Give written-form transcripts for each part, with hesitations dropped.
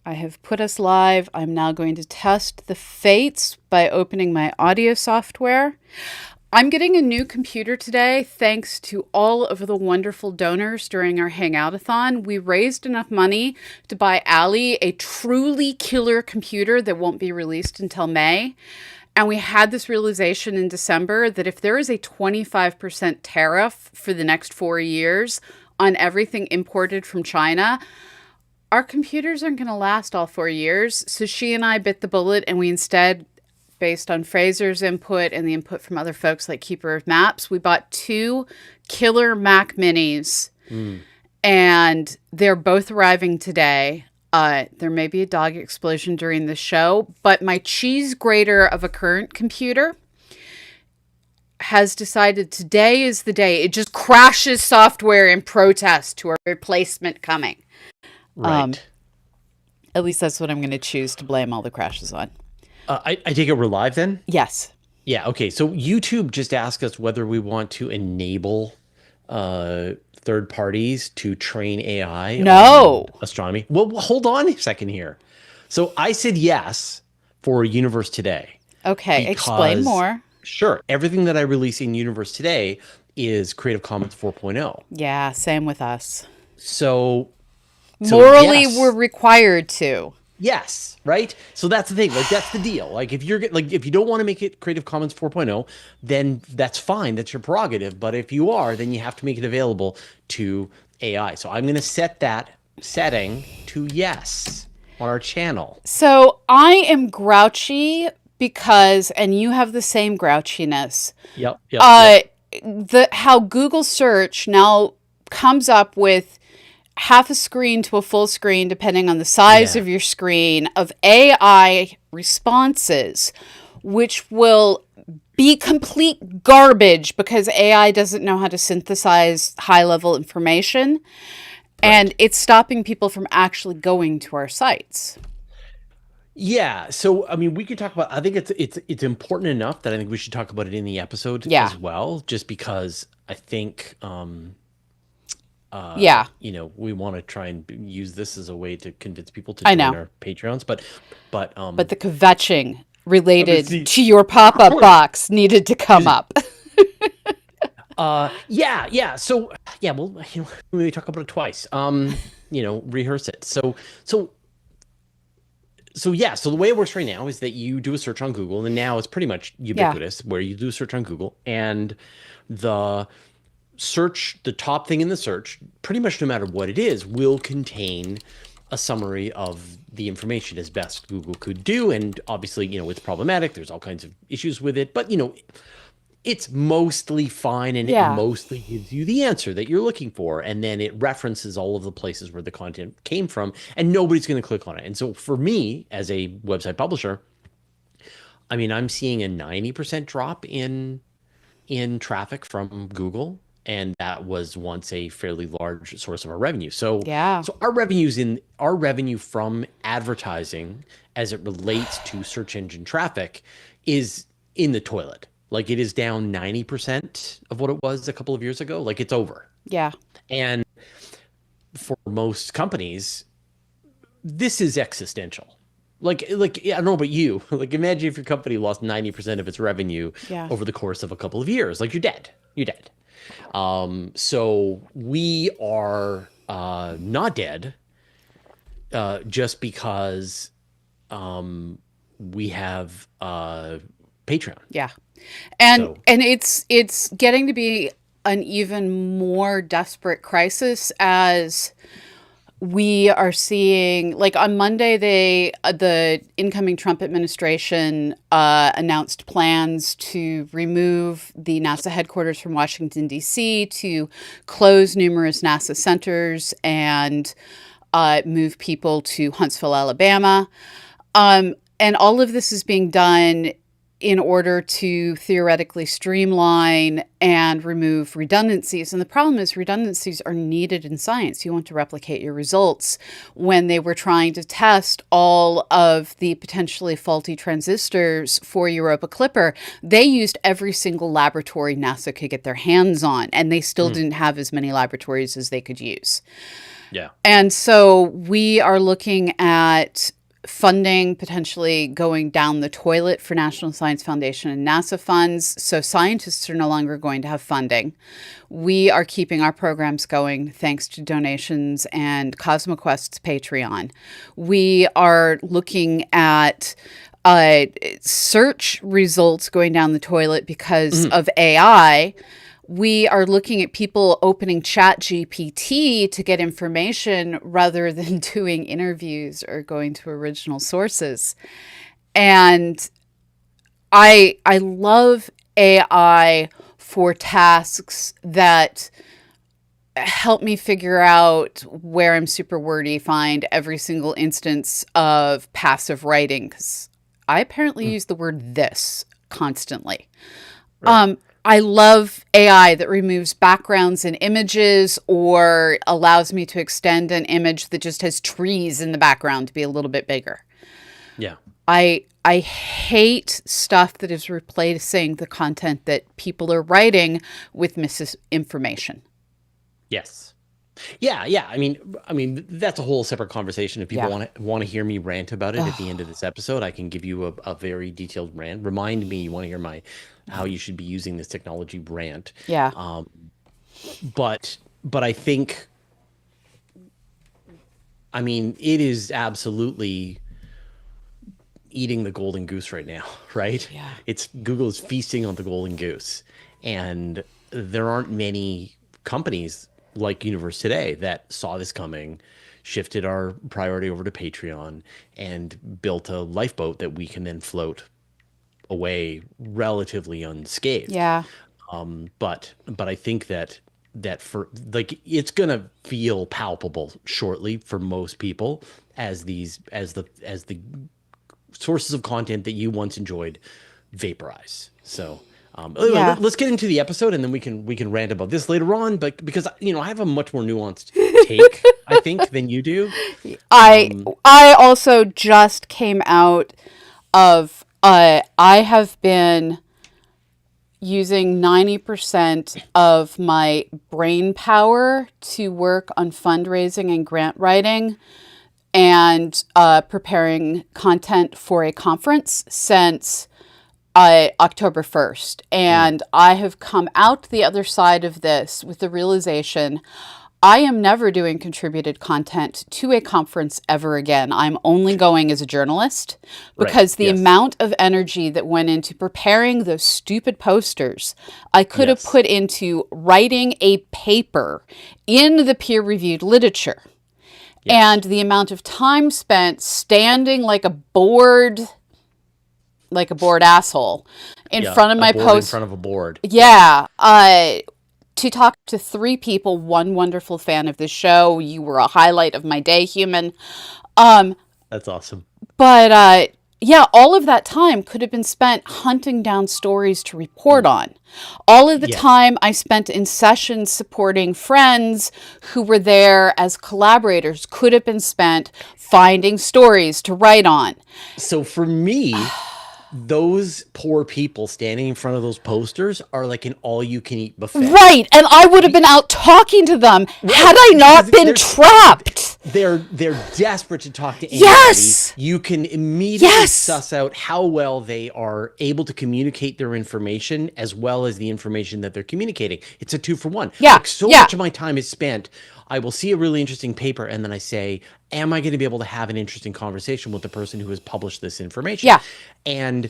I have put us live. I'm now going to test the fates by opening my audio software. I'm getting a new computer today thanks to all of the wonderful donors during our Hangout-a-thon. We raised enough money to buy Allie a truly killer computer that won't be released until May. And we had this realization in December that if there is a 25% tariff for the next 4 years on everything imported from China, our computers aren't going to last all 4 years. So she and I bit the bullet, and we instead, based on Fraser's input and the input from other folks like Keeper of Maps, we bought 2 killer Mac Minis. And they're both arriving today. There may be a dog explosion during the show, but my cheese grater of a current computer has decided today is the day. It just crashes software in protest to a replacement coming. Right. At least that's what I'm going to choose to blame all the crashes on. I take it we're live then? Yes. Yeah, okay. So YouTube just asked us whether we want to enable third parties to train AI on astronomy. Well, hold on a second here. So I said yes for Universe Today. Okay, explain more. Sure. Everything that I release in Universe Today is Creative Commons 4.0. Yeah, same with us. So morally, yes. we're required to. Yes, right? So that's the thing. Like, that's the deal. Like, if you don't want to make it Creative Commons 4.0, then that's fine. That's your prerogative. But if you are, then you have to make it available to AI. So I'm going to set that setting to yes on our channel. So I am grouchy because, and you have the same grouchiness. Yep. How Google search now comes up with half a screen to a full screen, depending on the size of your screen, of AI responses, which will be complete garbage because AI doesn't know how to synthesize high-level information. Right. And it's stopping people from actually going to our sites. Yeah. So, I mean, we could talk about, I think it's important enough that I think we should talk about it in the episode as well, just because I think, we want to try and use this as a way to convince people to join our Patreons, but the kvetching related to your pop-up box needed to come up. Yeah. So well, we talk about it twice. Rehearse it. So the way it works right now is that you do a search on Google, and now it's pretty much ubiquitous where you do a search on Google, and the top thing in the search, pretty much no matter what it is, will contain a summary of the information as best Google could do. And obviously, it's problematic. There's all kinds of issues with it, but it's mostly fine, and it mostly gives you the answer that you're looking for. And then it references all of the places where the content came from, and nobody's going to click on it. And so for me, as a website publisher, I mean, I'm seeing a 90% drop in traffic from Google. And that was once a fairly large source of our revenue. So our revenue from advertising as it relates to search engine traffic is in the toilet. Like, it is down 90% of what it was a couple of years ago. Like, it's over. Yeah. And for most companies, this is existential. Like I don't know about you. Like, imagine if your company lost 90% of its revenue over the course of a couple of years. Like, you're dead. So we are not dead just because we have Patreon. Yeah. And it's getting to be an even more desperate crisis as we are seeing, like, on Monday, the incoming Trump administration announced plans to remove the NASA headquarters from Washington, D.C., to close numerous NASA centers and move people to Huntsville, Alabama. And all of this is being done in order to theoretically streamline and remove redundancies. And the problem is redundancies are needed in science. You want to replicate your results. When they were trying to test all of the potentially faulty transistors for Europa Clipper, they used every single laboratory NASA could get their hands on, and they still didn't have as many laboratories as they could use. Yeah. And so we are looking at funding potentially going down the toilet for National Science Foundation and NASA funds. So scientists are no longer going to have funding. We are keeping our programs going thanks to donations and CosmoQuest's Patreon. We are looking at search results going down the toilet because of AI. We are looking at people opening ChatGPT to get information rather than doing interviews or going to original sources. And I love AI for tasks that help me figure out where I'm super wordy, find every single instance of passive writing, because I apparently use the word this constantly. Right. I love AI that removes backgrounds and images or allows me to extend an image that just has trees in the background to be a little bit bigger. Yeah. I hate stuff that is replacing the content that people are writing with misinformation. Yes. Yeah, yeah. I mean, that's a whole separate conversation. If people Yeah. want to hear me rant about it at the end of Oh, this episode, I can give you a very detailed rant. Remind me you want to hear my how you should be using this technology rant. yeah. Um, but I think, I mean, it is absolutely eating the golden goose right now, right? Yeah. It's Google is feasting on the golden goose, and there aren't many companies like Universe Today that saw this coming, shifted our priority over to Patreon, and built a lifeboat that we can then float away relatively unscathed. Yeah. But I think that for like it's gonna feel palpable shortly for most people as the sources of content that you once enjoyed vaporize. So anyway, Yeah. let's get into the episode, and then we can rant about this later on. But because I have a much more nuanced take, I think, than you do. I Um, I also just came out of I have been using 90% of my brain power to work on fundraising and grant writing and preparing content for a conference since October 1st. mm, And I have come out the other side of this with the realization I am never doing contributed content to a conference ever again. I'm only going as a journalist right. because the Yes. amount of energy that went into preparing those stupid posters, I could have Yes. put into writing a paper in the peer reviewed literature. Yes. And the amount of time spent standing like a bored asshole in Yeah. front of A my board in post. front of a board. Yeah. Yeah. To talk to three people, one wonderful fan of the show. You were a highlight of my day, human. Um, That's awesome. but yeah, all of that time could have been spent hunting down stories to report Mm. on. All of the Yes. time I spent in sessions supporting friends who were there as collaborators could have been spent finding stories to write on. So for me, those poor people standing in front of those posters are like an all-you-can-eat buffet. Right, and I would have Be- been out talking to them had right, I because not been trapped. they're desperate to talk to anybody. Yes. You can immediately Yes. suss out how well they are able to communicate their information as well as the information that they're communicating. It's a 2 for 1. Yeah. Like so Yeah. much of my time is spent. I will see a really interesting paper and then I say, am I going to be able to have an interesting conversation with the person who has published this information? Yeah. And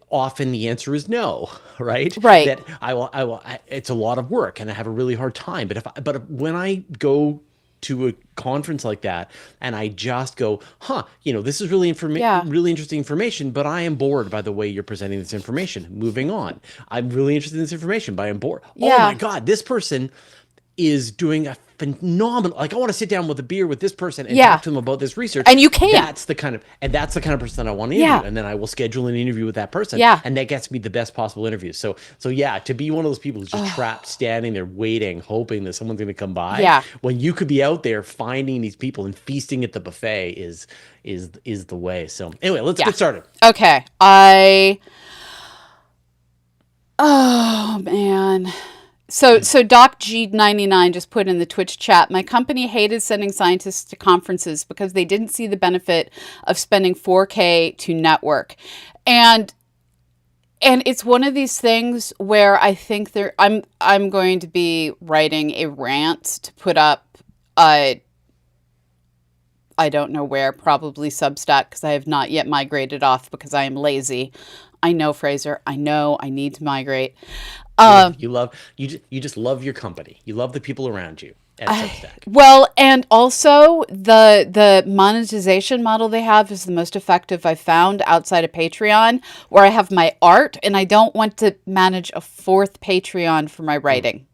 often the answer is no, right? Right. That it's a lot of work and I have a really hard time. But when I go to a conference like that and I just go, this is Yeah. really interesting information, but I am bored by the way you're presenting this information. Moving on. I'm really interested in this information, but I am bored. Oh my Yeah. God, this person is doing a phenomenal, like I want to sit down with a beer with this person and Yeah. talk to them about this research. And you can. That's the kind of person I want to interview. Yeah. And then I will schedule an interview with that person. Yeah. And that gets me the best possible interview. So yeah, to be one of those people who's just trapped, standing there waiting, hoping that someone's going to come by. Yeah. When you could be out there finding these people and feasting at the buffet is the way. So anyway, let's get started. Okay. Oh man. So Doc G99 just put in the Twitch chat, my company hated sending scientists to conferences because they didn't see the benefit of spending 4K to network. And it's one of these things where I think I'm going to be writing a rant to put up I don't know where, probably Substack, because I have not yet migrated off because I am lazy. I know, Fraser. I know I need to migrate. You just love your company. You love the people around you at Substack. Well, and also the monetization model they have is the most effective I've found outside of Patreon, where I have my art and I don't want to manage a fourth Patreon for my writing.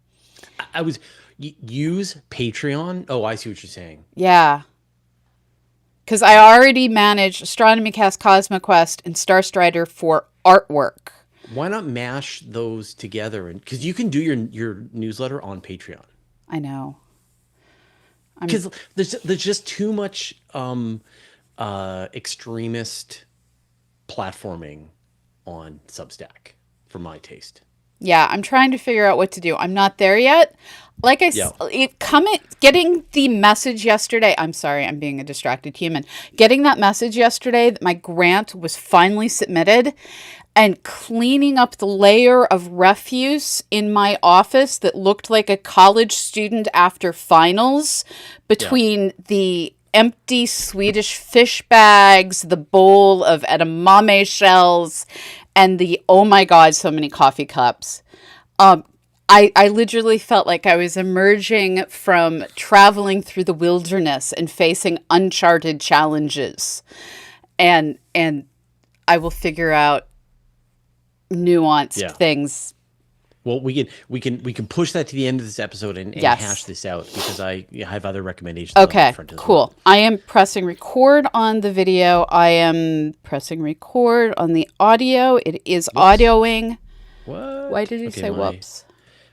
I was use Patreon. Oh, I see what you're saying. Yeah. Because I already manage Astronomy Cast, CosmoQuest, and Starstrider for artwork. Why not mash those together? And because you can do your newsletter on Patreon. I know. Because there's just too much extremist platforming on Substack for my taste. Yeah, I'm trying to figure out what to do. I'm not there yet. Like getting the message yesterday. I'm sorry, I'm being a distracted human. Getting that message yesterday that my grant was finally submitted, and cleaning up the layer of refuse in my office that looked like a college student after finals between the empty Swedish fish bags, the bowl of edamame shells, and the, oh my God, so many coffee cups. I literally felt like I was emerging from traveling through the wilderness and facing uncharted challenges. And I will figure out nuanced things. Well, we can push that to the end of this episode and hash this out, because I have other recommendations. Okay, cool. Well. I am pressing record on the video. I am pressing record on the audio. It is audioing. What? Why did you say whoops?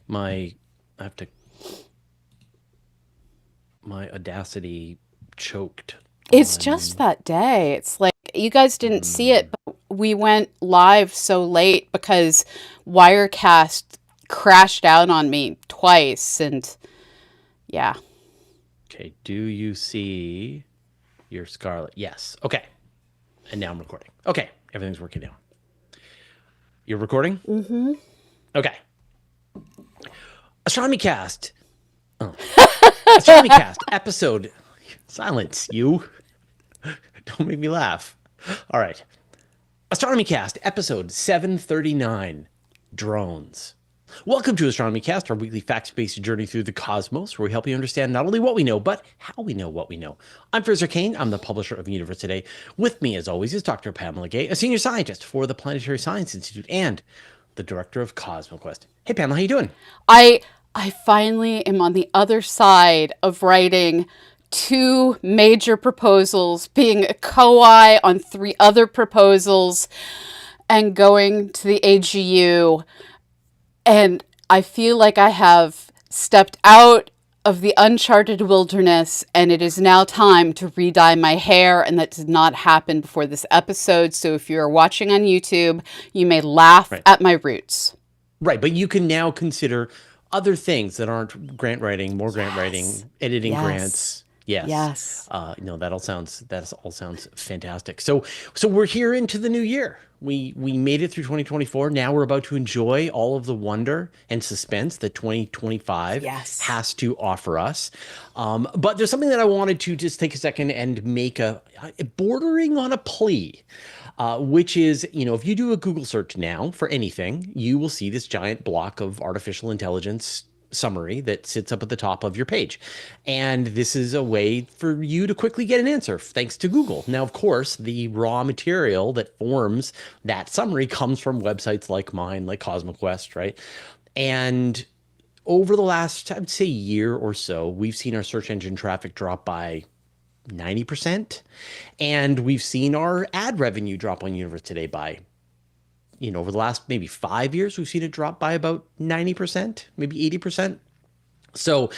My Audacity choked. It's just that day. It's like you guys didn't see it, but we went live so late because Wirecast crashed out on me twice, and yeah. Okay, do you see your Scarlet? Yes. Okay. And now I'm recording. Okay, everything's working now. You're recording? Mm-hmm. Okay. Astronomy Cast. Oh. Astronomy Cast episode. Silence, you. Don't make me laugh. All right. Astronomy Cast episode 739. Drones. Welcome to Astronomy Cast, our weekly facts-based journey through the cosmos, where we help you understand not only what we know, but how we know what we know. I'm Fraser Cain. I'm the publisher of Universe Today. With me, as always, is Dr. Pamela Gay, a senior scientist for the Planetary Science Institute and the director of CosmoQuest. Hey, Pamela, how you doing? I finally am on the other side of writing 2 major proposals, being a co-I on 3 other proposals, and going to the AGU. And I feel like I have stepped out of the uncharted wilderness, and it is now time to re-dye my hair, and that did not happen before this episode. So if you're watching on YouTube, you may laugh at my roots. Right, but you can now consider other things that aren't grant writing, more grant writing, editing grants. Yes. No, that all sounds fantastic. So we're here into the new year. We made it through 2024. Now we're about to enjoy all of the wonder and suspense that 2025 has to offer us. But there's something that I wanted to just take a second and make a bordering on a plea. Which is, if you do a Google search now for anything, you will see this giant block of artificial intelligence summary that sits up at the top of your page. And this is a way for you to quickly get an answer thanks to Google. Now, of course, the raw material that forms that summary comes from websites like mine, like CosmoQuest, right? And over the last, I'd say, year or so, we've seen our search engine traffic drop by 90%. And we've seen our ad revenue drop on Universe Today by, over the last maybe 5 years, we've seen it drop by about 90%, maybe 80%. So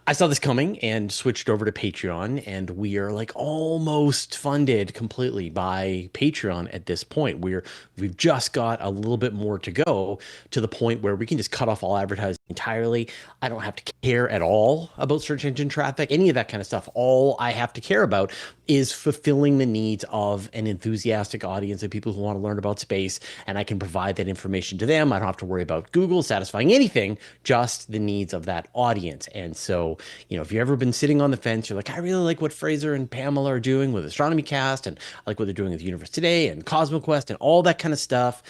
I saw this coming and switched over to Patreon, and we are like almost funded completely by Patreon at this point. We've just got a little bit more to go to the point where we can just cut off all advertising entirely. I don't have to care at all about search engine traffic, any of that kind of stuff. All I have to care about is fulfilling the needs of an enthusiastic audience of people who want to learn about space, and I can provide that information to them. I don't have to worry about Google satisfying anything, just the needs of that audience. And so, if you've ever been sitting on the fence, you're like, I really like what Fraser and Pamela are doing with Astronomy Cast, and I like what they're doing with Universe Today and CosmoQuest and all that kind of stuff.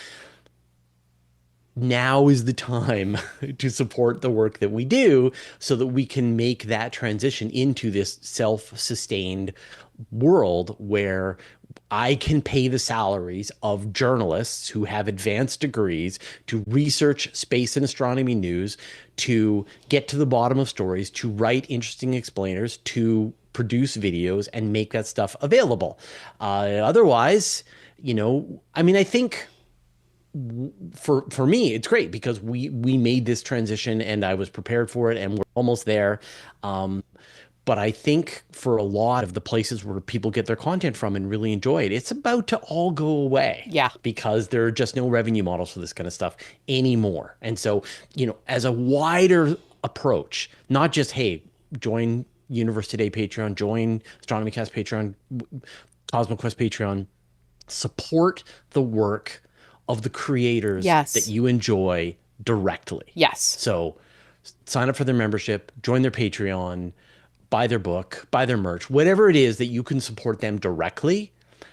Now is the time to support the work that we do so that we can make that transition into this self-sustained world where I can pay the salaries of journalists who have advanced degrees to research space and astronomy news, to get to the bottom of stories, to write interesting explainers, to produce videos and make that stuff available. Otherwise, I think for me, it's great because we made this transition and I was prepared for it and we're almost there. But I think for a lot of the places where people get their content from and really enjoy it, it's about to all go away. Yeah. Because there are just no revenue models for this kind of stuff anymore. And so, as a wider approach, not just, hey, join Universe Today Patreon, join Astronomy Cast Patreon, CosmoQuest Patreon, support the work of the creators that you enjoy directly. Yes. So sign up for their membership, join their Patreon, buy their book, buy their merch, whatever it is that you can support them directly,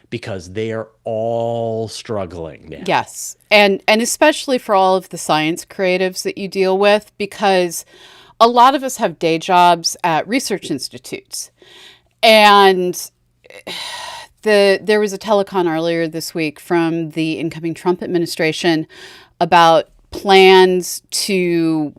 because they are all struggling now. Yes. And especially for all of the science creatives that you deal with, because a lot of us have day jobs at research institutes. And there was a telecon earlier this week from the incoming Trump administration about plans to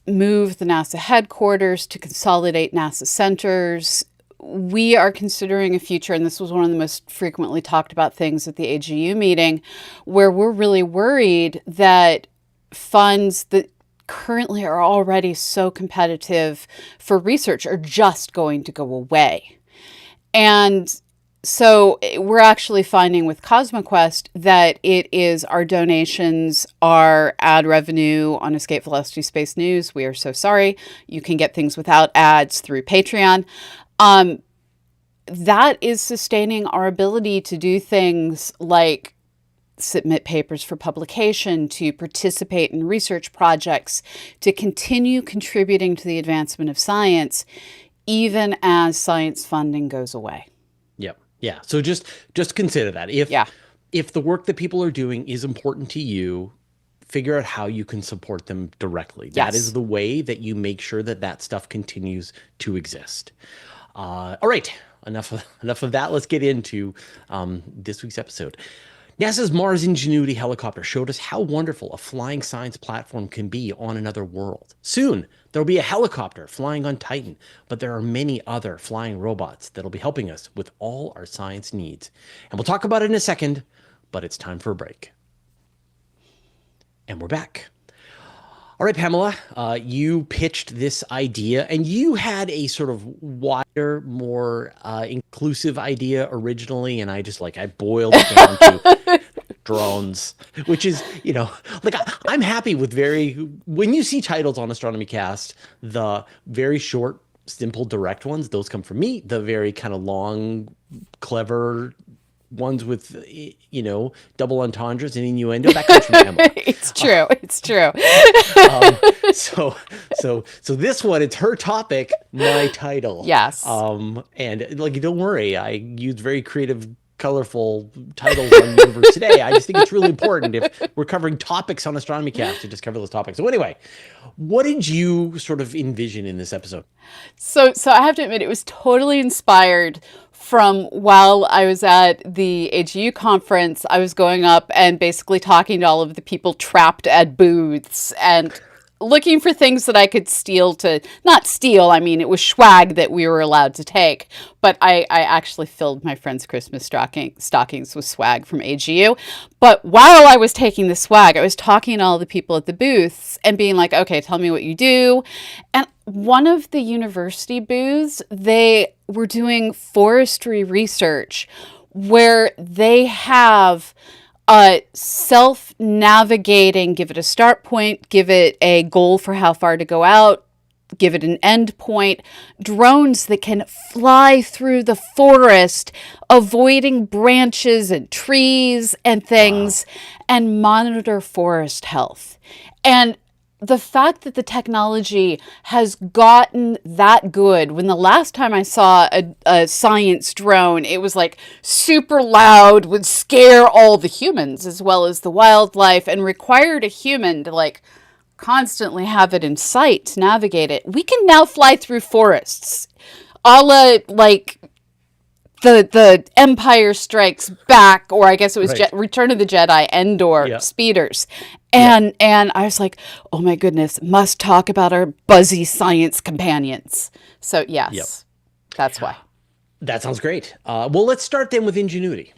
move the NASA headquarters, to consolidate NASA centers. We are considering a future, and this was one of the most frequently talked about things at the AGU meeting, where we're really worried that funds that currently are already so competitive for research are just going to go away. And so we're actually finding with CosmoQuest that it is our donations, our ad revenue on Escape Velocity Space News. We are so sorry. You can get things without ads through Patreon. That is sustaining our ability to do things like submit papers for publication, to participate in research projects, to continue contributing to the advancement of science, even as science funding goes away. Yep. Yeah. So just consider that. If the work that people are doing is important to you, figure out how you can support them directly. That is the way that you make sure that stuff continues to exist. All right. Enough of that. Let's get into this week's episode. NASA's Mars Ingenuity helicopter showed us how wonderful a flying science platform can be on another world. Soon, there'll be a helicopter flying on Titan, but there are many other flying robots that'll be helping us with all our science needs. And we'll talk about it in a second, but it's time for a break. And we're back. All right, Pamela, you pitched this idea, and you had a sort of wider, more inclusive idea originally, and I boiled it down to drones, which is, I'm happy with when you see titles on Astronomy Cast, the very short, simple, direct ones, those come from me. The very kind of long, clever ones with, double entendres and innuendo, that comes from Pamela. It's true. It's true. So this one, it's her topic, my title. Yes. And don't worry, I used very creative, colorful titles on Universe Today. I just think it's really important if we're covering topics on Astronomy Cast to just cover those topics. So anyway, what did you sort of envision in this episode? So I have to admit, it was totally inspired from while I was at the AGU conference. I was going up and basically talking to all of the people trapped at booths, and looking for things that I could steal to, not steal, I mean, it was swag that we were allowed to take. But I actually filled my friend's Christmas stockings with swag from AGU. But while I was taking the swag, I was talking to all the people at the booths and being like, okay, tell me what you do. And one of the university booths, they were doing forestry research where they have self-navigating, give it a start point, give it a goal for how far to go out, give it an end point, drones that can fly through the forest, avoiding branches and trees and things, and monitor forest health. And the fact that the technology has gotten that good, when the last time I saw a science drone, it was like super loud, would scare all the humans as well as the wildlife, and required a human to like constantly have it in sight to navigate it. We can now fly through forests, a la like the Empire Strikes Back, or I guess it was Return of the Jedi, Endor speeders. And I was like, oh my goodness, must talk about our buzzy science companions. So yes, that's why. That sounds great. Well, let's start then with Ingenuity.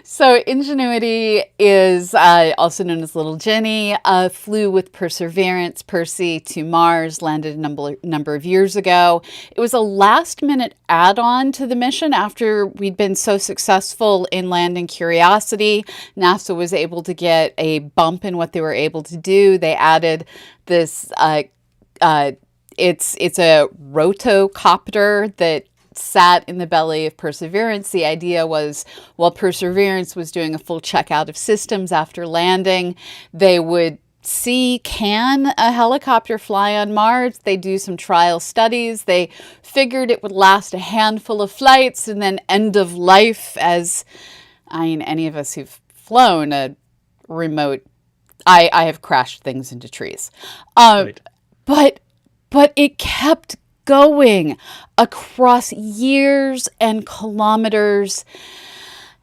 So Ingenuity is also known as Little Jenny, flew with Perseverance, Percy, to Mars, landed a number of years ago. It was a last-minute add-on to the mission after we'd been so successful in landing Curiosity. NASA was able to get a bump in what they were able to do. They added this, it's a rotocopter that sat in the belly of Perseverance. The idea was, while Perseverance was doing a full checkout of systems after landing, they would see, can a helicopter fly on Mars? They do some trial studies. They figured it would last a handful of flights and then end of life, as, I mean, any of us who've flown a remote, I have crashed things into trees. But it kept going across years and kilometers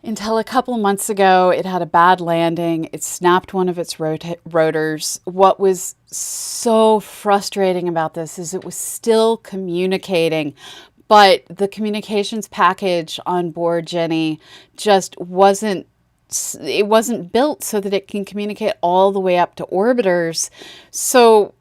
until a couple of months ago it had a bad landing. It snapped one of its rotors. What was so frustrating about this is it was still communicating, but the communications package on board Jenny just wasn't built so that it can communicate all the way up to orbiters. So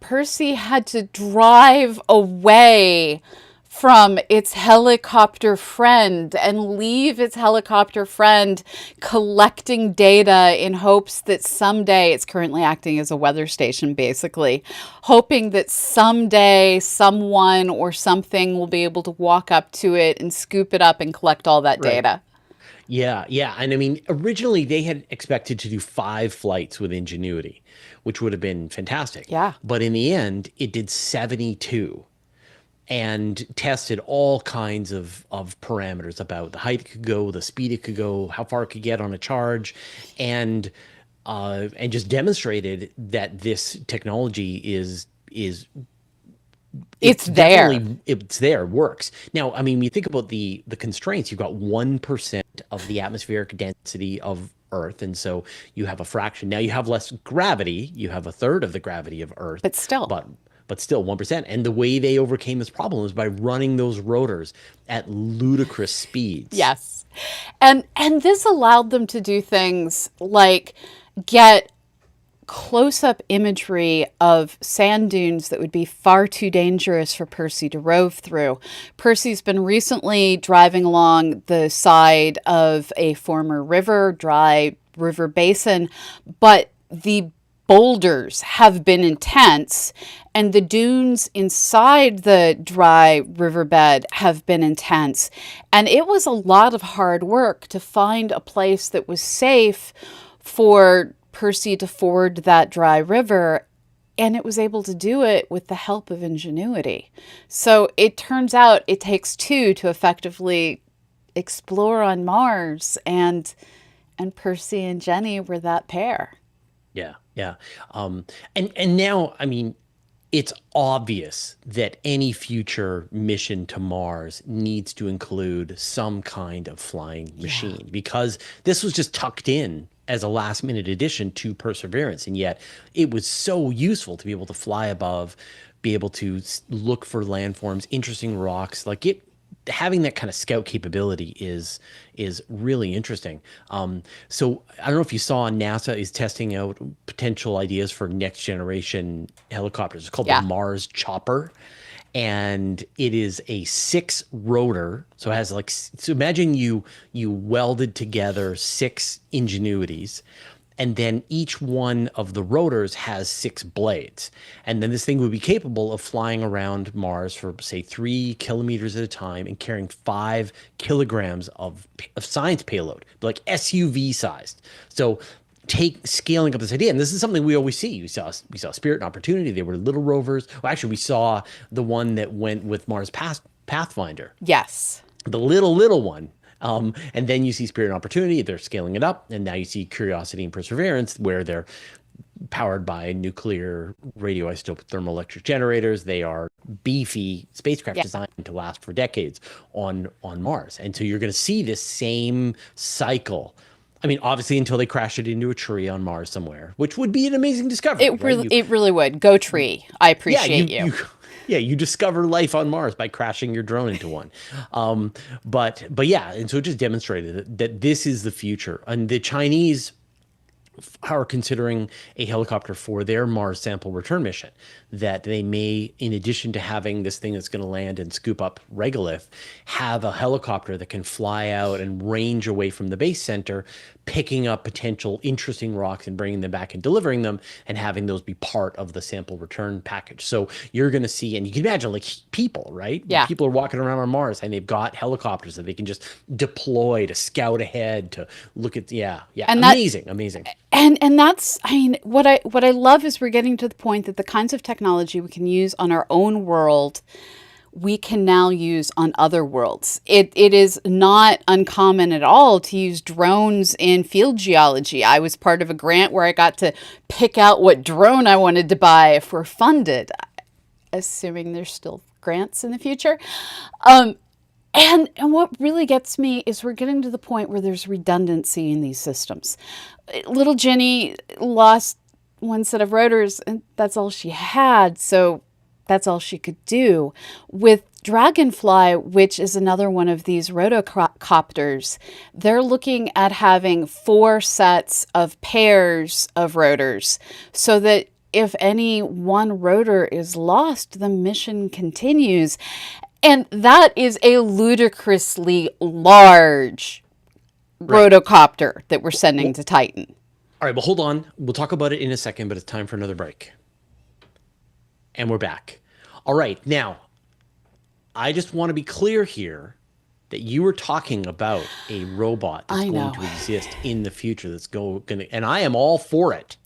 Percy had to drive away from its helicopter friend and leave its helicopter friend collecting data in hopes that someday, it's currently acting as a weather station basically, hoping that someday someone or something will be able to walk up to it and scoop it up and collect all that data. Yeah. And I mean, originally they had expected to do 5 flights with Ingenuity, which would have been fantastic. Yeah. But in the end, it did 72 and tested all kinds of parameters about the height it could go, the speed it could go, how far it could get on a charge, and just demonstrated that this technology it's there, works. Now, I mean, when you think about the constraints, you've got 1% of the atmospheric density of Earth, and so you have a fraction. Now you have less gravity. You have a third of the gravity of Earth. But still. But still 1%. And the way they overcame this problem is by running those rotors at ludicrous speeds. Yes. And this allowed them to do things like get close-up imagery of sand dunes that would be far too dangerous for Percy to rove through. Percy's been recently driving along the side of a former river, dry river basin, but the boulders have been intense and the dunes inside the dry riverbed have been intense. And it was a lot of hard work to find a place that was safe for Percy to ford that dry river, and it was able to do it with the help of Ingenuity. So it turns out it takes 2 to effectively explore on Mars, and Percy and Jenny were that pair. Yeah. And now, I mean, it's obvious that any future mission to Mars needs to include some kind of flying machine, because this was just tucked in as a last minute addition to Perseverance. And yet it was so useful to be able to fly above, be able to look for landforms, interesting rocks. Like it, having that kind of scout capability is really interesting. So I don't know if you saw, NASA is testing out potential ideas for next generation helicopters. It's called the Yeah. Mars Chopper, and it is a 6 rotor. So it has like, so imagine you welded together 6 Ingenuities, and then each one of the rotors has 6 blades. And then this thing would be capable of flying around Mars for, say, 3 kilometers at a time and carrying 5 kilograms of science payload, like SUV sized. So take scaling up this idea, and this is something we always see. We saw Spirit and Opportunity. They were little rovers. Well, actually, we saw the one that went with Mars Pathfinder, Yes. the little one. And then you see Spirit and Opportunity, they're scaling it up. And now you see Curiosity and Perseverance, where they're powered by nuclear radioisotope thermoelectric generators. They are beefy spacecraft Yeah. designed to last for decades on Mars. And so you're going to see this same cycle. I mean, obviously, until they crash it into a tree on Mars somewhere, which would be an amazing discovery. It really would. Go tree. I Yeah, appreciate you. yeah, you discover life on Mars by crashing your drone into one. But yeah, and so it just demonstrated that this is the future. And the Chinese are considering a helicopter for their Mars sample return mission, that they may, in addition to having this thing that's going to land and scoop up regolith, have a helicopter that can fly out and range away from the base center, picking up potential interesting rocks and bringing them back and delivering them, and having those be part of the sample return package. So you're going to see, and you can imagine, like, people, right? Yeah. People are walking around on Mars and they've got helicopters that they can just deploy to scout ahead, to look at. And amazing. And that's, I mean, what I love is we're getting to the point that the kinds of technology we can use on our own world, we can now use on other worlds. It is not uncommon at all to use drones in field geology. I was part of a grant where I got to pick out what drone I wanted to buy if we're funded, assuming there's still grants in the future. And what really gets me is we're getting to the point where there's redundancy in these systems. Little Jenny lost one set of rotors, and that's all she had, so that's all she could do. With Dragonfly, which is another one of these rotocopters, they're looking at having 4 sets of pairs of rotors, so that if any one rotor is lost, the mission continues. And that is a ludicrously large rotocopter that we're sending to Titan. All right, well, hold on. We'll talk about it in a second, but it's time for another break. And we're back. All right, now, I just want to be clear here that you were talking about a robot that's going to exist in the future that's going to, and I am all for it.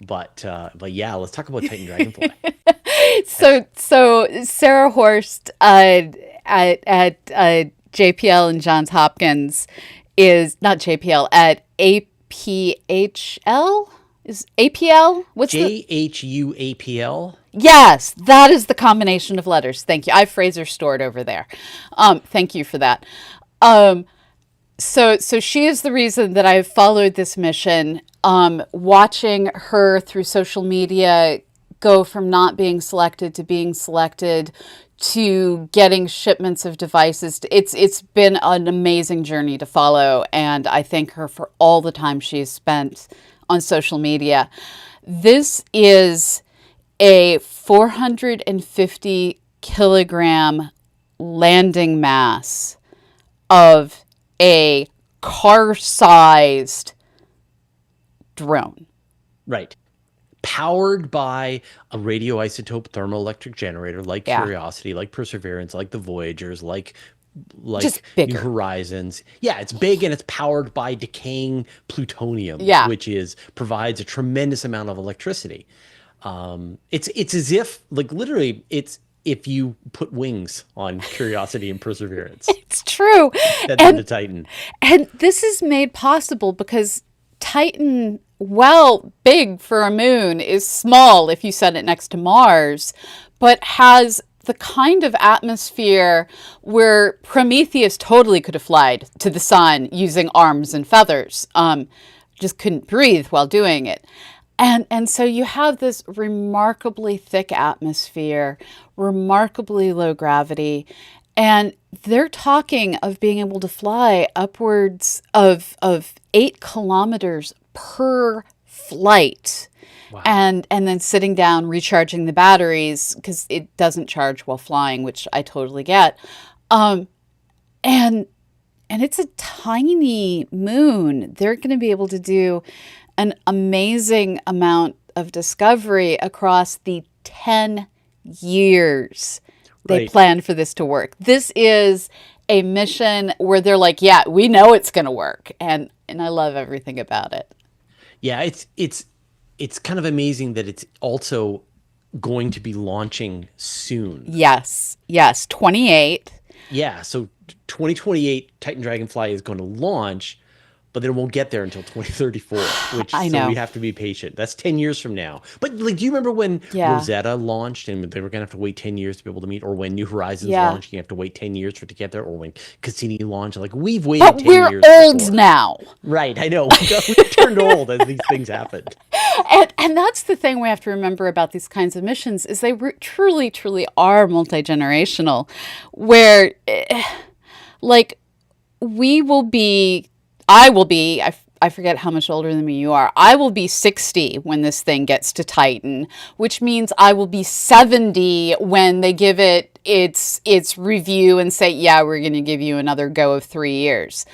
But yeah, let's talk about Titan Dragonfly. So Sarah Horst at JPL and Johns Hopkins is not JPL at APHL. Is APL? What's JHUAPL? Yes, that is the combination of letters. Thank you. I have Fraser stored over there. Thank you for that. So she is the reason that I've followed this mission. Watching her through social media go from not being selected to being selected to getting shipments of devices. It's been an amazing journey to follow, and I thank her for all the time she's spent on social media. This is a 450 kilogram landing mass of a car-sized drone. Right. Powered by a radioisotope thermoelectric generator, like Curiosity, like Perseverance, like the Voyagers, like just bigger. New Horizons. Yeah, it's big, and it's powered by decaying plutonium, which provides a tremendous amount of electricity. It's as if, like, literally, it's if you put wings on Curiosity and Perseverance. It's true. And the Titan. And this is made possible because Titan, while big for a moon, is small if you set it next to Mars, but has the kind of atmosphere where Prometheus totally could have flied to the sun using arms and feathers. just couldn't breathe while doing it. And so you have this remarkably thick atmosphere, remarkably low gravity, and they're talking of being able to fly upwards of 8 kilometers per flight. Wow. And then sitting down, recharging the batteries, because it doesn't charge while flying, which I totally get. And it's a tiny moon. They're going to be able to do an amazing amount of discovery across the 10 years they plan for this to work. This is a mission where they're like, yeah, we know it's going to work. And I love everything about it. Yeah, it's kind of amazing that it's also going to be launching soon. Yes, 28. Yeah, so 2028 Titan Dragonfly is going to launch, but then it won't get there until 2034, which I know. So we have to be patient. That's 10 years from now. But like, do you remember when Rosetta launched and they were going to have to wait 10 years to be able to meet, or when New Horizons launched, you have to wait 10 years for it to get there, or when Cassini launched? Like, we've waited 10 years. But we're old now. Right, I know. We turned old as these things happened. And that's the thing we have to remember about these kinds of missions is they truly, truly are multi-generational, where like I will be, I forget how much older than me you are. I will be 60 when this thing gets to Titan, which means I will be 70 when they give it its review and say, yeah, we're going to give you another go of 3 years.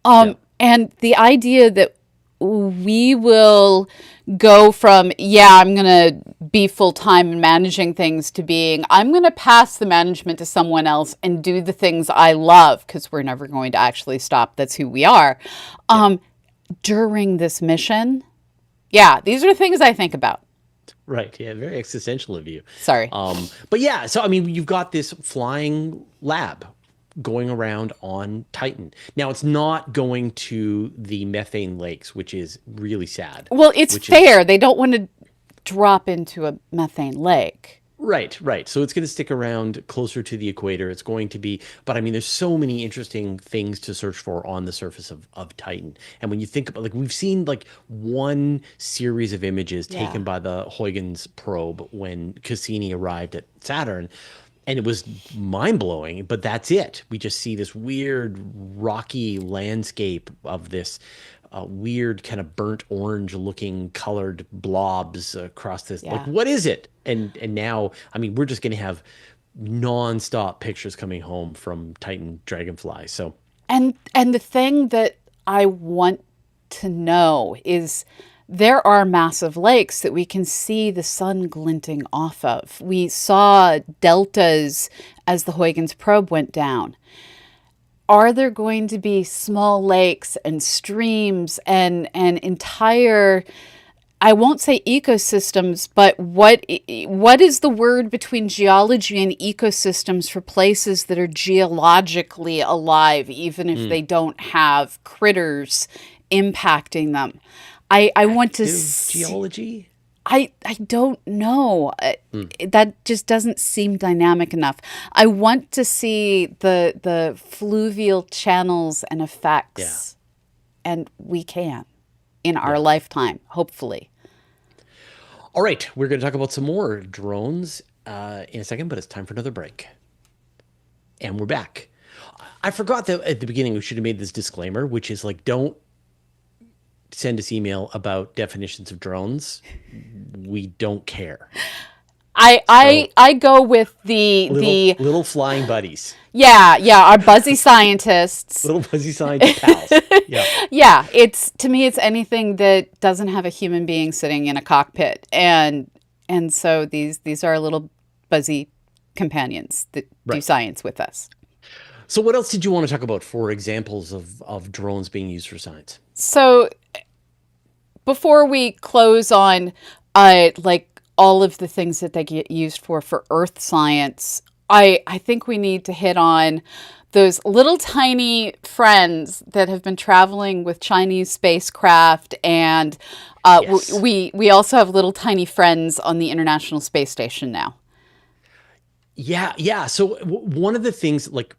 And the idea that we will go from, I'm going to be full-time and managing things to being, I'm going to pass the management to someone else and do the things I love, because we're never going to actually stop. That's who we are. During this mission, these are things I think about. Right. Yeah. Very existential of you. Sorry. But yeah, so I mean, you've got this flying lab going around on Titan. Now, it's not going to the methane lakes, which is really sad. Well, it's fair. They don't want to drop into a methane lake. Right. So it's going to stick around closer to the equator. It's going to be, but I mean, there's so many interesting things to search for on the surface of Titan. And when you think about, like, we've seen like one series of images taken by the Huygens probe when Cassini arrived at Saturn, and it was mind-blowing, but that's it. We just see this weird rocky landscape of this weird kind of burnt orange looking colored blobs across this. Like, what is it? And now, I mean, we're just going to have nonstop pictures coming home from Titan Dragonfly. So, and the thing that I want to know is there are massive lakes that we can see the sun glinting off of. We saw deltas as the Huygens probe went down. Are there going to be small lakes and streams and entire, I won't say ecosystems, but what is the word between geology and ecosystems for places that are geologically alive, even if they don't have critters impacting them? I want to see geology. I don't know. That just doesn't seem dynamic enough. I want to see the fluvial channels and effects, and we can in our lifetime, hopefully. All right, we're going to talk about some more drones in a second, but it's time for another break. And we're back. I forgot that at the beginning we should have made this disclaimer, which is like, don't send us email about definitions of drones. We don't care. I go with the little flying buddies. Our buzzy scientists. Little buzzy scientist pals. It's, to me, it's anything that doesn't have a human being sitting in a cockpit, and so these are little buzzy companions that do science with us. So what else did you want to talk about for examples of drones being used for science? So before we close on like all of the things that they get used for Earth science, I think we need to hit on those little tiny friends that have been traveling with Chinese spacecraft, and we also have little tiny friends on the International Space Station now. Yeah. So one of the things, like,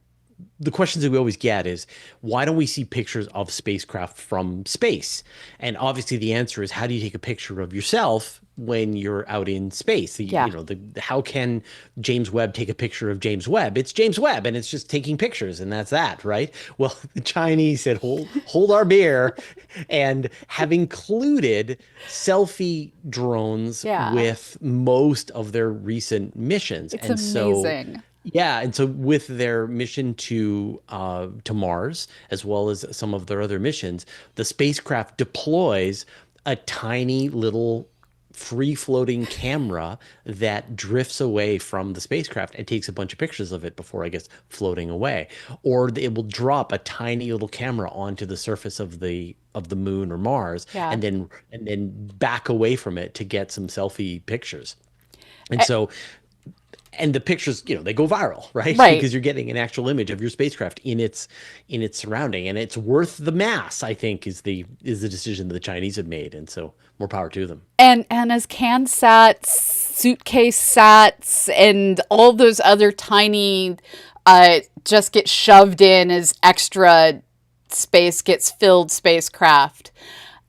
the questions that we always get is, why don't we see pictures of spacecraft from space? And obviously the answer is, how do you take a picture of yourself when you're out in space? Yeah. How can James Webb take a picture of James Webb? It's James Webb and it's just taking pictures and that's that, right? Well, the Chinese said, hold our beer, and have included selfie drones Yeah. with most of their recent missions. It's And so amazing. yeah, and so with their mission to Mars, as well as some of their other missions, the spacecraft deploys a tiny little free-floating camera that drifts away from the spacecraft and takes a bunch of pictures of it before, I guess, floating away. Or it will drop a tiny little camera onto the surface of the moon or Mars, Yeah. and then back away from it to get some selfie pictures. And Eh, so and the pictures, they go viral, right? right. Because you're getting an actual image of your spacecraft in its surrounding, and it's worth the mass, I think, is the decision that the Chinese have made, and so more power to them. And as CanSats, suitcase sats, and all those other tiny just get shoved in as extra space gets filled spacecraft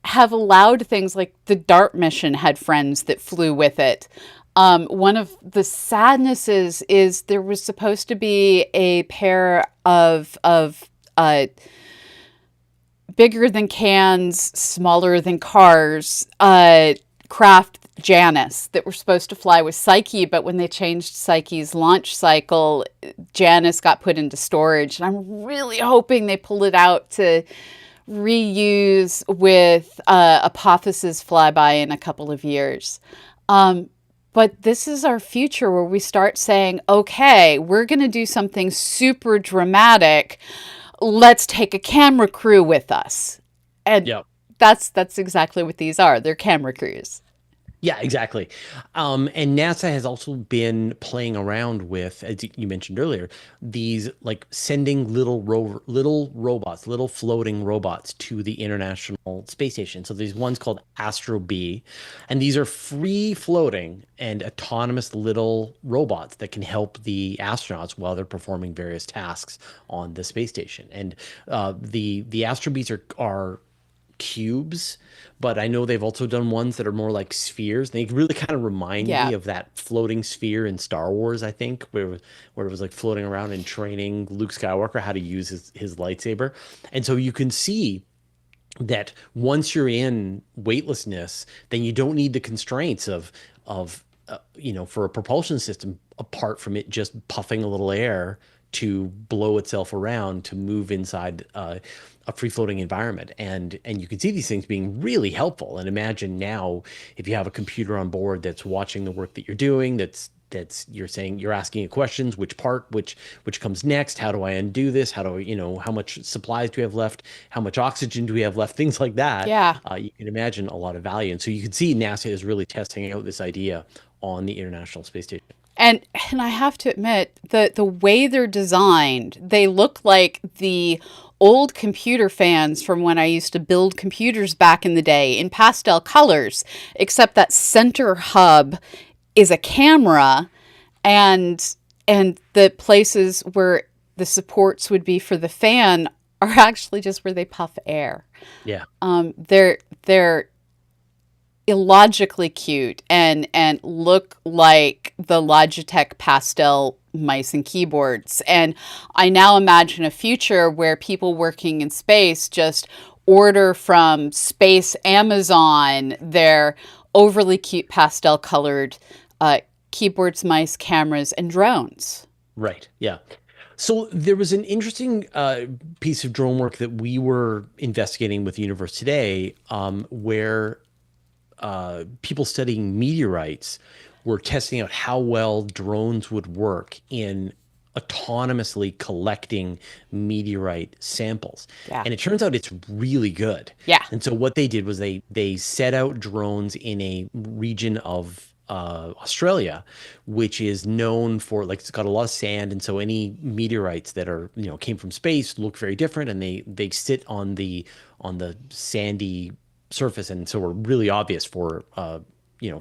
have allowed things like the DART mission had friends that flew with it. One of the sadnesses is there was supposed to be a pair of bigger than cans, smaller than cars, craft Janus that were supposed to fly with Psyche, but when they changed Psyche's launch cycle, Janus got put into storage. And I'm really hoping they pull it out to reuse with Apophysis flyby in a couple of years. But this is our future where we start saying, okay, we're going to do something super dramatic. Let's take a camera crew with us. And Yeah. that's exactly what these are. They're camera crews. Yeah, exactly. And NASA has also been playing around with, as you mentioned earlier, these like sending little robots, little floating robots to the International Space Station. So these ones called Astro B, and these are free floating and autonomous little robots that can help the astronauts while they're performing various tasks on the space station. And the Astro Bs are cubes, but I know they've also done ones that are more like spheres. They really kind of remind Yeah. me of that floating sphere in Star Wars, I think, where it was like floating around and training Luke Skywalker how to use his lightsaber. And so you can see that once you're in weightlessness, then you don't need the constraints of for a propulsion system, apart from it just puffing a little air to blow itself around to move inside a free floating environment. And you can see these things being really helpful. And imagine now, if you have a computer on board that's watching the work that you're doing, that's you're asking it questions, which comes next, how do I undo this, how do I, how much supplies do we have left, how much oxygen do we have left, things like that. Yeah. You can imagine a lot of value. And so you can see NASA is really testing out this idea on the International Space Station. And I have to admit, the way they're designed, they look like the old computer fans from when I used to build computers back in the day in pastel colors, except that center hub is a camera, and the places where the supports would be for the fan are actually just where they puff air. Yeah. They're illogically cute and look like the Logitech pastel mice and keyboards. And I now imagine a future where people working in space just order from space Amazon their overly cute pastel colored keyboards, mice, cameras, and drones. Right. Yeah. So there was an interesting piece of drone work that we were investigating with the universe today, where people studying meteorites were testing out how well drones would work in autonomously collecting meteorite samples. Yeah. And it turns out it's really good. Yeah. And so what they did was they set out drones in a region of Australia, which is known for, like, it's got a lot of sand, and so any meteorites that are came from space look very different, and they sit on the sandy surface, and so are really obvious for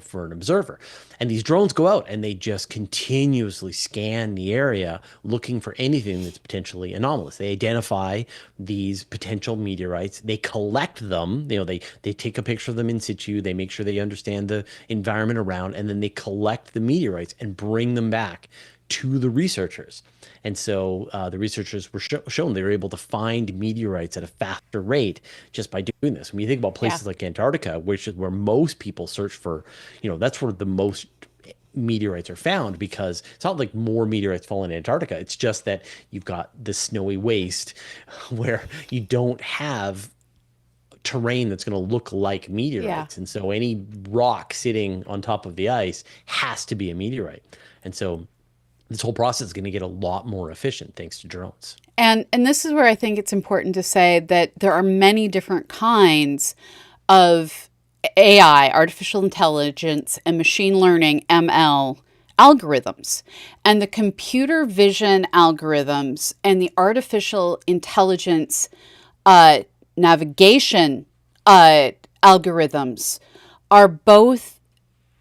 for an observer. And these drones go out and they just continuously scan the area looking for anything that's potentially anomalous. They identify these potential meteorites, they collect them, they take a picture of them in situ, they make sure they understand the environment around, and then they collect the meteorites and bring them back to the researchers. And so the researchers were shown they were able to find meteorites at a faster rate just by doing this. When you think about places like Antarctica, which is where most people search for, that's where the most meteorites are found, because it's not like more meteorites fall in Antarctica. It's just that you've got the snowy waste where you don't have terrain that's going to look like meteorites. And so any rock sitting on top of the ice has to be a meteorite. And so this whole process is going to get a lot more efficient thanks to drones. And this is where I think it's important to say that there are many different kinds of AI, artificial intelligence, and machine learning, ML, algorithms. And the computer vision algorithms and the artificial intelligence navigation algorithms are both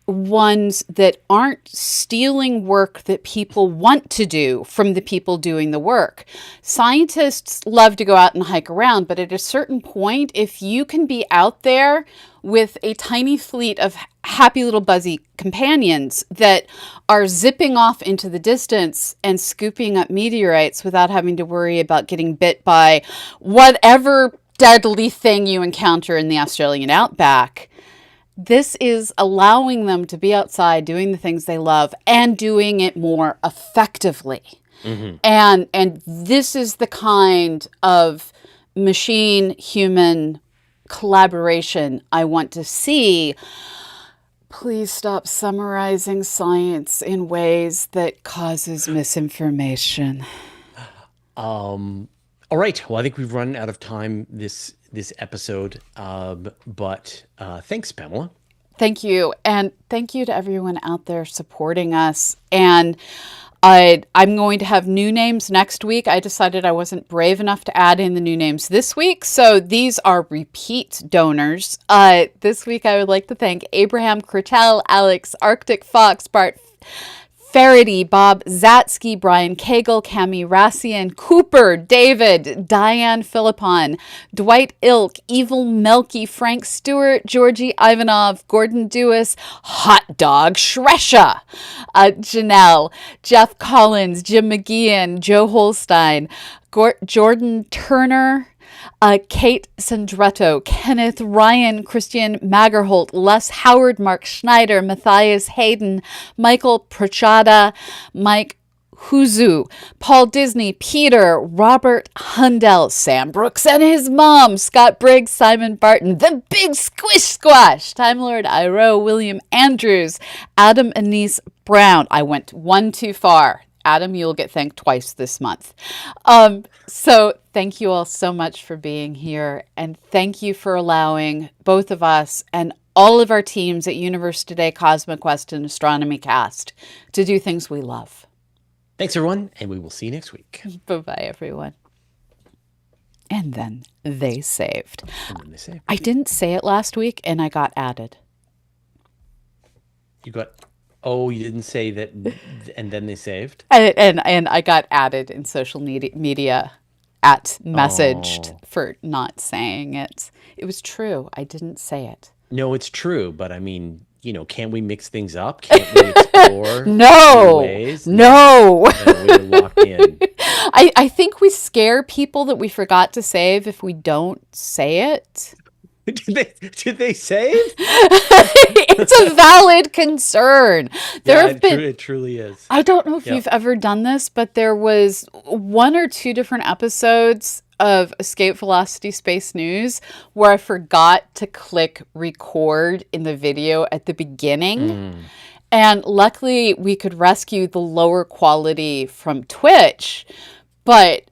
ones that aren't stealing work that people want to do from the people doing the work. Scientists love to go out and hike around, but at a certain point, if you can be out there with a tiny fleet of happy little buzzy companions that are zipping off into the distance and scooping up meteorites without having to worry about getting bit by whatever deadly thing you encounter in the Australian outback, this is allowing them to be outside doing the things they love and doing it more effectively. Mm-hmm. And this is the kind of machine-human collaboration I want to see. Please stop summarizing science in ways that causes misinformation. All right. Well, I think we've run out of time this episode, but thanks, Pamela. Thank you. And thank you to everyone out there supporting us. And I'm going to have new names next week. I decided I wasn't brave enough to add in the new names this week. So these are repeat donors. This week, I would like to thank Abraham Kurtel, Alex, Arctic Fox, Bart Faraday, Bob Zatsky, Brian Cagle, Cami Rassian, Cooper, David, Diane Philippon, Dwight Ilk, Evil Melky, Frank Stewart, Georgie Ivanov, Gordon Dewis, Hot Dog Shresha, Janelle, Jeff Collins, Jim McGeehan, Joe Holstein, Jordan Turner, Kate Sandretto, Kenneth Ryan, Christian Magerholt, Les Howard, Mark Schneider, Matthias Hayden, Michael Prochada, Mike Huzu, Paul Disney, Peter, Robert Hundell, Sam Brooks and his mom, Scott Briggs, Simon Barton, The Big Squish Squash, Time Lord Iro, William Andrews, Adam Anise Brown. I went one too far. Adam, you'll get thanked twice this month. So thank you all so much for being here. And thank you for allowing both of us and all of our teams at Universe Today, CosmoQuest, and Astronomy Cast to do things we love. Thanks, everyone. And we will see you next week. Bye-bye, everyone. And then they saved. saved. I didn't say it last week, and I got added. You got... Oh, you didn't say that, and then they saved? And I got added in social media messaged for not saying it. It was true. I didn't say it. No, it's true. But I mean, can't we mix things up? Can't we explore new ways? No. We're locked in. I think we scare people that we forgot to save if we don't say it. Did they save? It's a valid concern. It truly is. I don't know if you've ever done this, but there was 1 or 2 different episodes of Escape Velocity Space News where I forgot to click record in the video at the beginning. And luckily we could rescue the lower quality from Twitch, but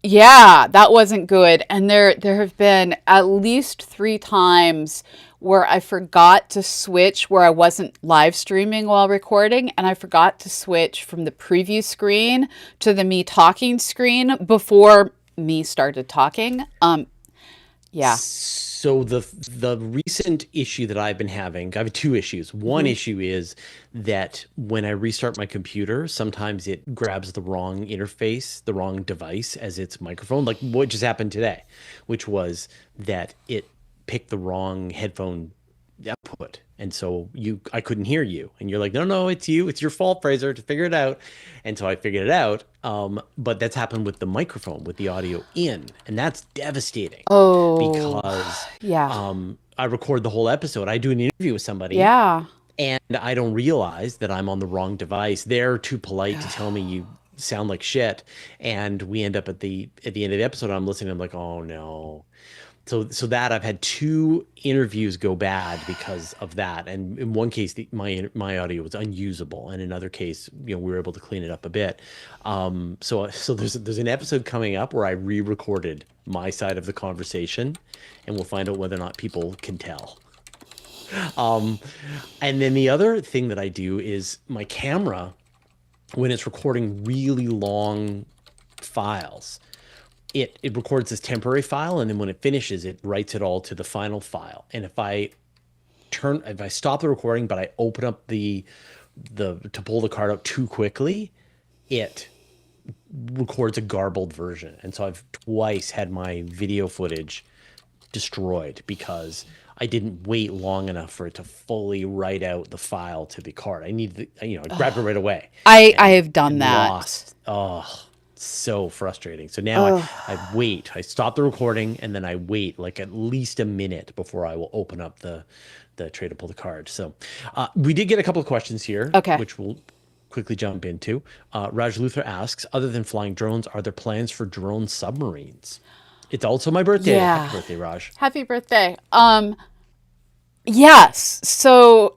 yeah, that wasn't good. And there have been at least 3 times where I forgot to switch, where I wasn't live streaming while recording, and I forgot to switch from the preview screen to the me talking screen before me started talking. Yeah. So the recent issue that I've been having, I have two issues. One Hmm. issue is that when I restart my computer, sometimes it grabs the wrong interface, the wrong device as its microphone, like what just happened today, which was that it picked the wrong headphone output. And so I couldn't hear you. And you're like, no, no, it's you. It's your fault, Fraser, to figure it out. And so I figured it out. But that's happened with the microphone, with the audio in. And that's devastating Oh, because yeah. I record the whole episode. I do an interview with somebody Yeah. and I don't realize that I'm on the wrong device. They're too polite to tell me you sound like shit. And we end up at the end of the episode, I'm listening, I'm like, oh no. So that I've had two interviews go bad because of that, and in one case, my audio was unusable, and in another case, we were able to clean it up a bit. So there's an episode coming up where I re-recorded my side of the conversation, and we'll find out whether or not people can tell. Um, and then the other thing that I do is my camera, when it's recording really long files, it records this temporary file, and then when it finishes, it writes it all to the final file. And if I stop the recording but I open up the to pull the card out too quickly, it records a garbled version. And so I've twice had my video footage destroyed because I didn't wait long enough for it to fully write out the file to the card. I needed, I grabbed it right away I and have done that. lost. Oh, so frustrating. So now Oh, I stop the recording and then I wait like at least a minute before I will open up the tray to pull the card. So we did get a couple of questions here, okay. which we'll quickly jump into. Raj Luther asks, other than flying drones, are there plans for drone submarines? It's also my birthday. Happy Yeah. birthday, Raj. Happy birthday. Yes. So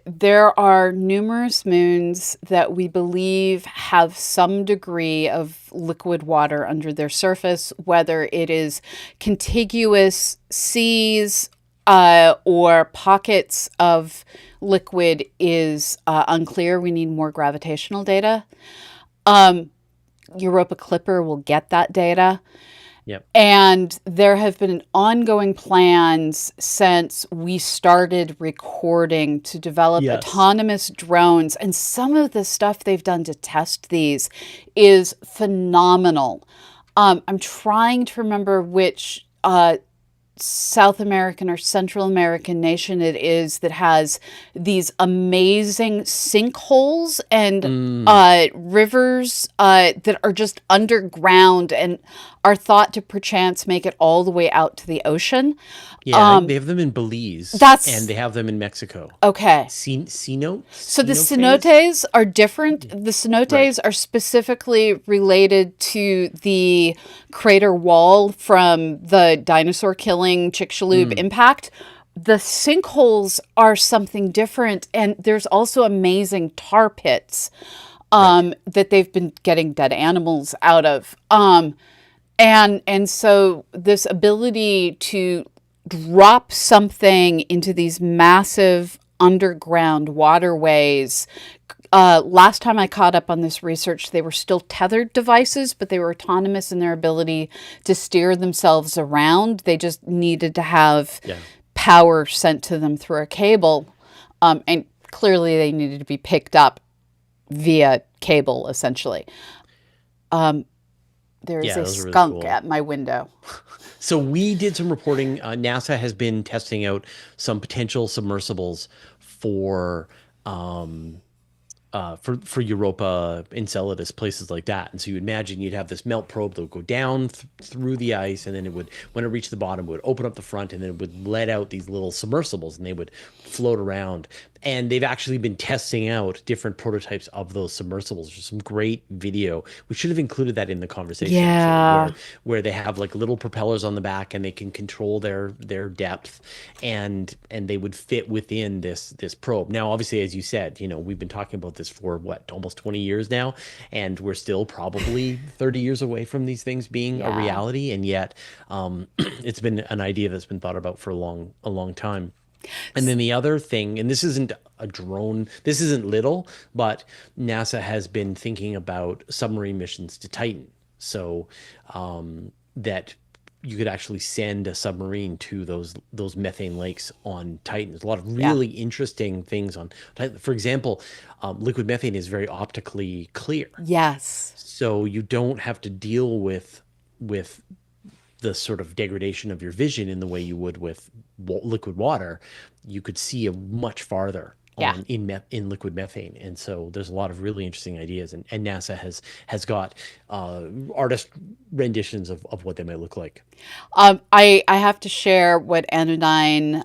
there are numerous moons that we believe have some degree of liquid water under their surface, whether it is contiguous seas or pockets of liquid is unclear. We need more gravitational data. Europa Clipper will get that data. Yep. And there have been ongoing plans since we started recording to develop Yes. autonomous drones. And some of the stuff they've done to test these is phenomenal. I'm trying to remember which South American or Central American nation it is that has these amazing sinkholes and Mm. rivers that are just underground and are thought to perchance make it all the way out to the ocean. Yeah, they have them in Belize and That's they have them in Mexico. okay. So the Cenotes? cenotes are different. The Right. cenotes are specifically related to the crater wall from the dinosaur killing Chicxulub Mm. impact. The sinkholes are something different, and there's also amazing tar pits Right. that they've been getting dead animals out of. And so this ability to drop something into these massive underground waterways. Last time I caught up on this research, they were still tethered devices, but they were autonomous in their ability to steer themselves around. They just needed to have Yeah. power sent to them through a cable. And clearly they needed to be picked up via cable, essentially. There is Yeah, a those are really skunk cool. at my window. So we did some reporting. NASA has been testing out some potential submersibles for um, for Europa, Enceladus, places like that. And so you imagine you'd have this melt probe that would go down through the ice, and then it would, when it reached the bottom, it would open up the front, and then it would let out these little submersibles, and they would float around. And they've actually been testing out different prototypes of those submersibles. There's some great video. We should have included that in the conversation, actually, Yeah. where they have like little propellers on the back, and they can control their depth, and they would fit within this probe. Now, obviously, as you said, we've been talking about this for what, almost 20 years now, and we're still probably 30 years away from these things being a Yeah. reality, and yet it's been an idea that's been thought about for a long time. And then the other thing, and this isn't a drone, this isn't little, but NASA has been thinking about submarine missions to Titan. So that you could actually send a submarine to those methane lakes on Titan. There's a lot of Yeah. really interesting things on Titan. For example, liquid methane is very optically clear, Yes. so you don't have to deal with the sort of degradation of your vision in the way you would with liquid water. You could see a much farther Yeah. on in liquid methane, and so there's a lot of really interesting ideas. And NASA has got artist renditions of what they might look like. I have to share what Anodyne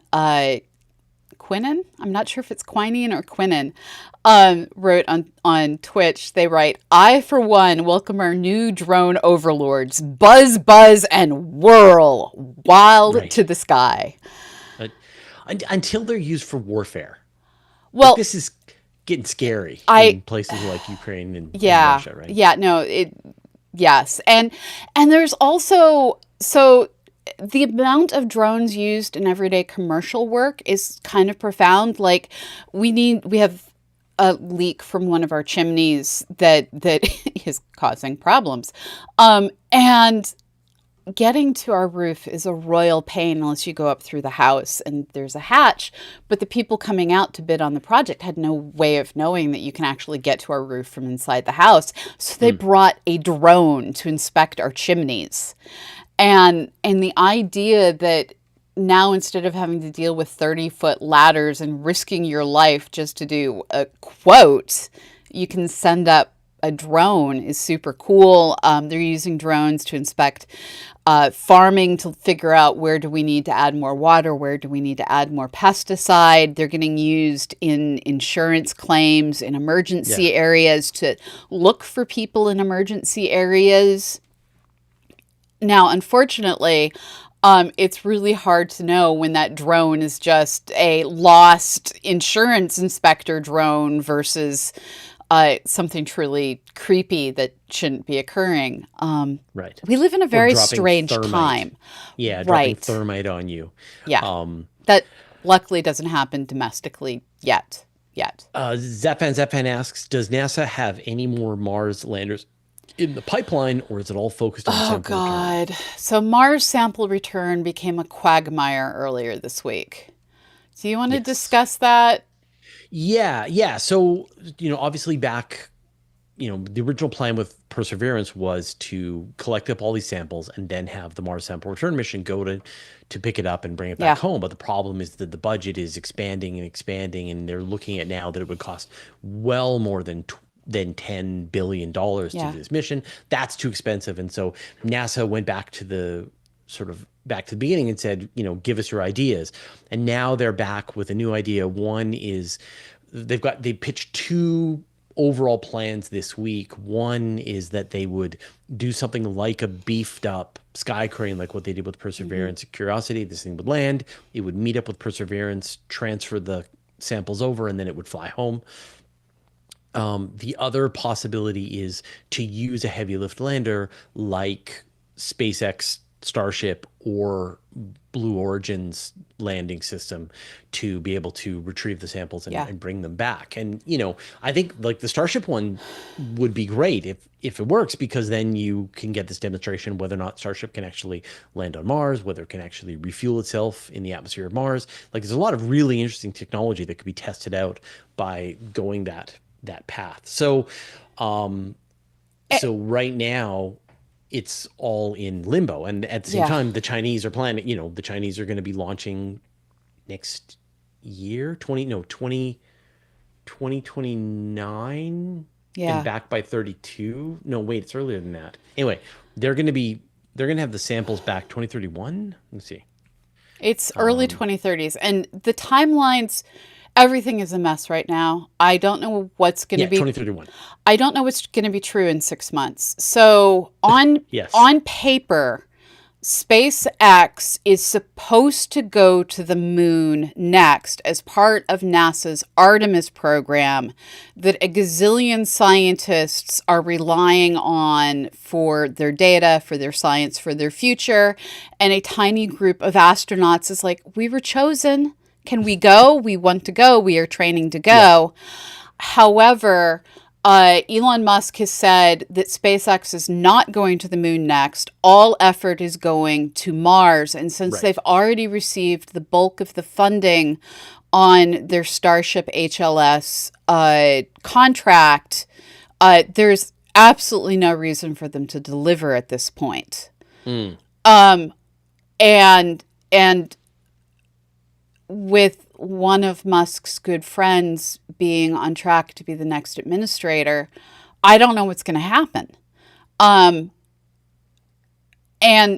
Quinnan, I'm not sure if it's quinine or quinine, wrote on Twitch. They write, I, for one, welcome our new drone overlords. Buzz, buzz, and whirl wild to Right. the sky. Uh, until they're used for warfare. Like Well, this is getting scary I, in places like Ukraine and yeah, Russia, right? yeah, no, yes. And there's also, so the amount of drones used in everyday commercial work is kind of profound. Like we have a leak from one of our chimneys that is causing problems. And getting to our roof is a royal pain unless you go up through the house and there's a hatch. But the people coming out to bid on the project had no way of knowing that you can actually get to our roof from inside the house. So they brought a drone to inspect our chimneys. And the idea that now, instead of having to deal with 30-foot ladders and risking your life just to do a quote, you can send up a drone is super cool. They're using drones to inspect farming, to figure out where do we need to add more water, where do we need to add more pesticide. They're getting used in insurance claims, in Yeah. emergency areas, to look for people in emergency areas. Now, unfortunately, it's really hard to know when that drone is just a lost insurance inspector drone versus something truly creepy that shouldn't be occurring. Right. We live in a Or very dropping strange thermite. time. Yeah, dropping Right. thermite on you. Yeah. Um, That luckily doesn't happen domestically yet. Yet. Zappan asks, does NASA have any more Mars landers in the pipeline, or is it all focused on Oh, sample return? God. So Mars sample return became a quagmire earlier this week. Do you want to Yes. discuss that? Yeah, yeah. So, obviously back, the original plan with Perseverance was to collect up all these samples and then have the Mars sample return mission go to pick it up and bring it back Yeah. home. But the problem is that the budget is expanding and expanding, and they're looking at now that it would cost well more than $10 billion to Yeah. do this mission. That's too expensive. And so NASA went back to the beginning and said, give us your ideas. And now they're back with a new idea. One is they pitched two overall plans this week. One is that they would do something like a beefed up sky crane, like what they did with Perseverance and Curiosity. This thing would land, it would meet up with Perseverance, transfer the samples over, and then it would fly home. The other possibility is to use a heavy lift lander like SpaceX Starship or Blue Origin's landing system to be able to retrieve the samples Yeah. and bring them back. And I think like the Starship one would be great if it works, because then you can get this demonstration whether or not Starship can actually land on Mars, whether it can actually refuel itself in the atmosphere of Mars. Like there's a lot of really interesting technology that could be tested out by going that path. So so right now it's all in limbo, and at the same Yeah. time the Chinese are planning, the Chinese are going to be launching next year, 2029, and Yeah. back by 32. No, wait, it's earlier than that. Anyway, they're going to have the samples back 2031. Let's see. It's early 2030s. And the timelines, everything is a mess right now. I don't know what's going to Yeah, be 2031. I don't know what's going to be true in 6 months. So Yes. on paper, SpaceX is supposed to go to the moon next as part of NASA's Artemis program that a gazillion scientists are relying on for their data, for their science, for their future. And a tiny group of astronauts is like, we were chosen. Can we go? We want to go. We are training to go. However, Elon Musk has said that SpaceX is not going to the moon next. All effort is going to Mars. And since Right. they've already received the bulk of the funding on their Starship HLS contract, there's absolutely no reason for them to deliver at this point. Mm. And and with one of Musk's good friends being on track to be the next administrator, I don't know what's going to happen. And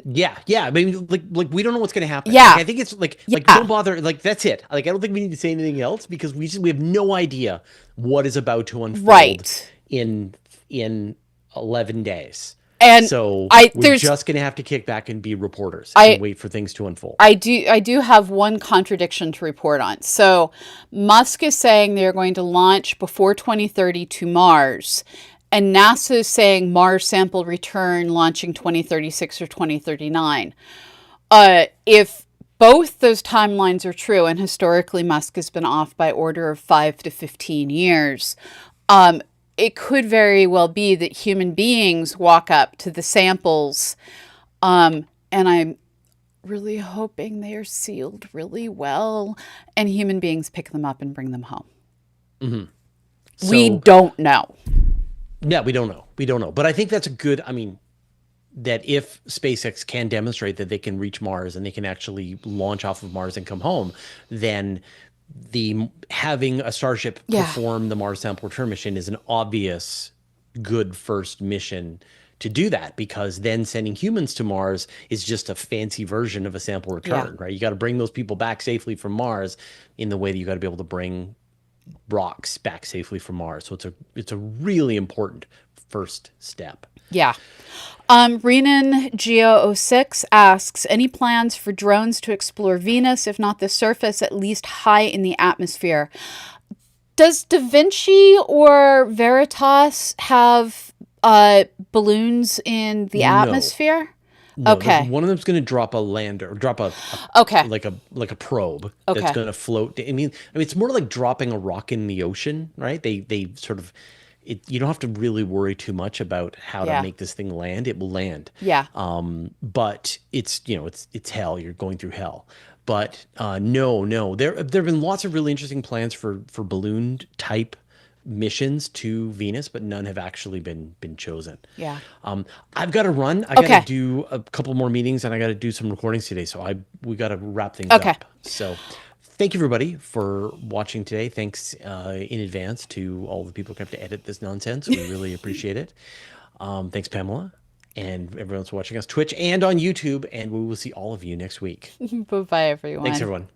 yeah. I mean, like we don't know what's going to happen. yeah, Like, I think it's like yeah, don't bother. Like, that's it. Like, I don't think we need to say anything else because we have no idea what is about to unfold right. in 11 days. And So I we're there's just going to have to kick back and be reporters and I wait for things to unfold. I do have one contradiction to report on. So Musk is saying they're going to launch before 2030 to Mars, and NASA is saying Mars sample return launching 2036 or 2039. If both those timelines are true, and historically Musk has been off by order of 5 to 15 years, it could very well be that human beings walk up to the samples, and I'm really hoping they are sealed really well, and human beings pick them up and bring them home. Mm-hmm. We So don't know. yeah, we don't know. We don't know. But I think that's a good. I mean, that if SpaceX can demonstrate that they can reach Mars and they can actually launch off of Mars and come home, then the having a Starship Yeah. perform the Mars sample return mission is an obvious good first mission to do that, because then sending humans to Mars is just a fancy version of a sample return, right? You got to bring those people back safely from Mars in the way that you got to be able to bring rocks back safely from Mars. So it's a really important first step. Yeah. Renan Geo06 asks, any plans for drones to explore Venus, if not the surface, at least high in the atmosphere? Does Da Vinci or Veritas have balloons in the No. atmosphere? No, Okay. one of them's going to drop a lander, or drop a Okay. like a probe Okay. that's going to float. I mean, it's more like dropping a rock in the ocean, right? They sort of you don't have to really worry too much about how to Yeah. make this thing land. It will land. Yeah. But it's it's hell. You're going through hell. But no, there've been lots of really interesting plans for balloon type missions to Venus, but none have actually been chosen. Yeah. I've got to run. I got Okay. to do a couple more meetings and I got to do some recordings today. So we got to wrap things Okay. up. So thank you everybody for watching today. Thanks in advance to all the people who have to edit this nonsense. We really appreciate it. Thanks, Pamela, and everyone's watching us Twitch and on YouTube. And we will see all of you next week. Bye-bye, everyone. Thanks, everyone.